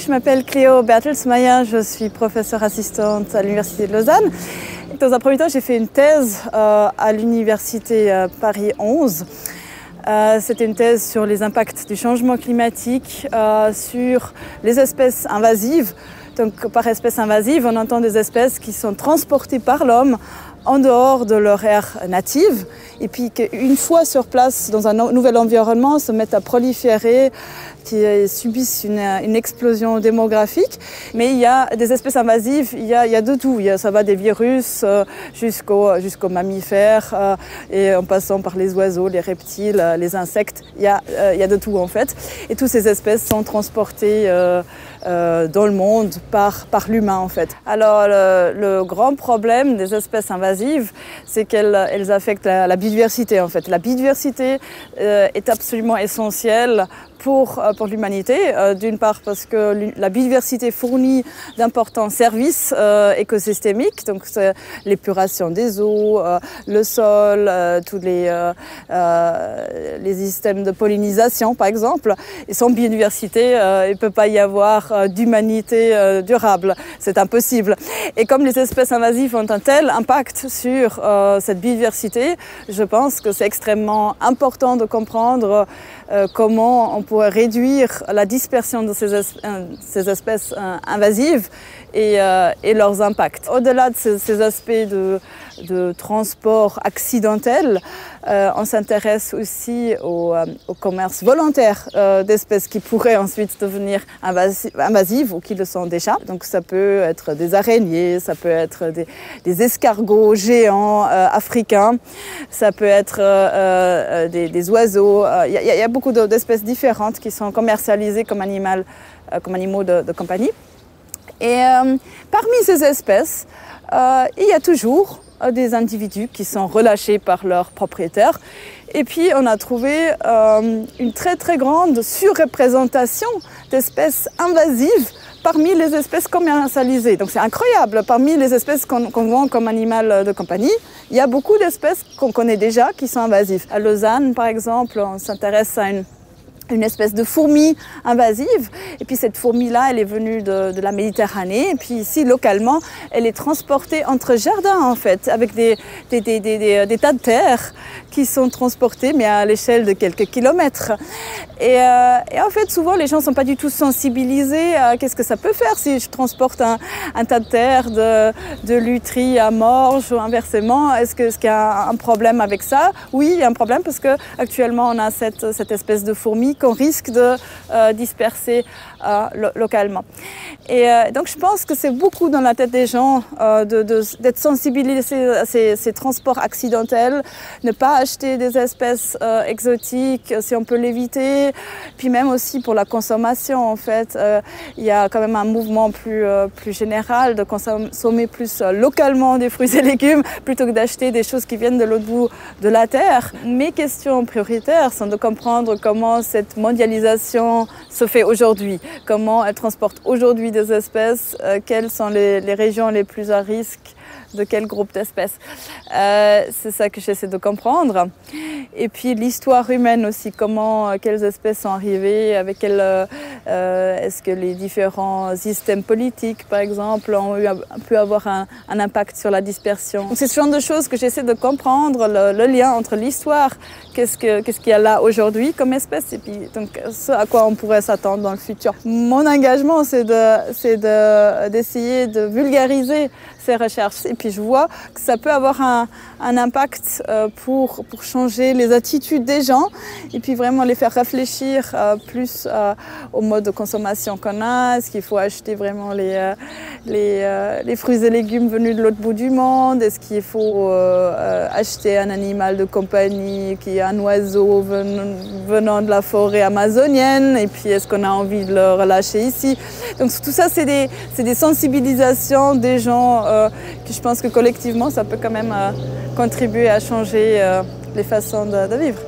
je m'appelle Cléo Bertelsmeier, je suis professeure assistante à l'Université de Lausanne. Dans un premier temps, j'ai fait une thèse à l'Université Paris 11. C'était une thèse sur les impacts du changement climatique sur les espèces invasives. Donc, par espèces invasives, on entend des espèces qui sont transportées par l'homme en dehors de leur aire native et puis qu'une fois sur place dans un nouvel environnement se mettent à proliférer, qui subissent une explosion démographique. Mais il y a des espèces invasives, il y a de tout. Ça va des virus jusqu'aux mammifères et en passant par les oiseaux, les reptiles, les insectes. Il y a de tout en fait. Et toutes ces espèces sont transportées dans le monde par l'humain en fait. Alors le grand problème des espèces invasives, c'est qu'elles affectent la biodiversité en fait. La biodiversité est absolument essentielle pour l'humanité, d'une part parce que la biodiversité fournit d'importants services écosystémiques, donc c'est l'épuration des eaux, le sol, tous les systèmes de pollinisation par exemple. Et sans biodiversité, il ne peut pas y avoir d'humanité durable, c'est impossible. Et comme les espèces invasives ont un tel impact sur cette biodiversité, je pense que c'est extrêmement important de comprendre comment on pourrait réduire la dispersion de ces espèces invasives et leurs impacts. Au-delà de ces aspects de transport accidentel, on s'intéresse aussi au commerce volontaire d'espèces qui pourraient ensuite devenir invasives ou qui le sont déjà. Donc ça peut être des araignées, ça peut être des escargots géants africains, ça peut être des oiseaux. Il y a beaucoup d'espèces différentes qui sont commercialisées comme animaux de compagnie. Et parmi ces espèces, il y a toujours des individus qui sont relâchés par leurs propriétaires. Et puis on a trouvé une très très grande surreprésentation d'espèces invasives parmi les espèces commercialisées. Donc c'est incroyable, parmi les espèces qu'on vend comme animal de compagnie, il y a beaucoup d'espèces qu'on connaît déjà qui sont invasives. À Lausanne par exemple, on s'intéresse à une espèce de fourmi invasive. Et puis cette fourmi-là, elle est venue de la Méditerranée. Et puis ici, localement, elle est transportée entre jardins, en fait, avec des tas de terre qui sont transportés, mais à l'échelle de quelques kilomètres. Et en fait, souvent, les gens ne sont pas du tout sensibilisés à qu'est-ce que ça peut faire si je transporte un tas de terre de Lutry à Morges ou inversement. Est-ce qu'il y a un problème avec ça? Oui, il y a un problème parce qu'actuellement, on a cette espèce de fourmi qu'on risque de disperser localement. Et donc je pense que c'est beaucoup dans la tête des gens d'être sensibilisés à ces transports accidentels, ne pas acheter des espèces exotiques si on peut l'éviter, puis même aussi pour la consommation en fait. Il y a quand même un mouvement plus général de consommer plus localement des fruits et légumes plutôt que d'acheter des choses qui viennent de l'autre bout de la terre. Mes questions prioritaires sont de comprendre comment cette mondialisation se fait aujourd'hui, comment elle transporte aujourd'hui des espèces, quelles sont les régions les plus à risque de quel groupe d'espèces. C'est ça que j'essaie de comprendre. Et puis l'histoire humaine aussi, quelles espèces sont arrivées, avec est-ce que les différents systèmes politiques, par exemple, ont pu avoir un impact sur la dispersion. C'est ce genre de choses que j'essaie de comprendre, le lien entre l'histoire, qu'est-ce qu'il y a là aujourd'hui comme espèce, et puis donc, ce à quoi on pourrait s'attendre dans le futur. Mon engagement, c'est d'essayer de vulgariser ces recherches. Et puis je vois que ça peut avoir un impact pour changer les attitudes des gens et puis vraiment les faire réfléchir plus au mode de consommation qu'on a. Est-ce qu'il faut acheter vraiment les fruits et légumes venus de l'autre bout du monde? Est-ce qu'il faut acheter un animal de compagnie qui est un oiseau venant de la forêt amazonienne? Et puis est-ce qu'on a envie de le relâcher ici? Donc tout ça, c'est des sensibilisations des gens que je pense que collectivement, ça peut quand même contribuer à changer les façons de vivre.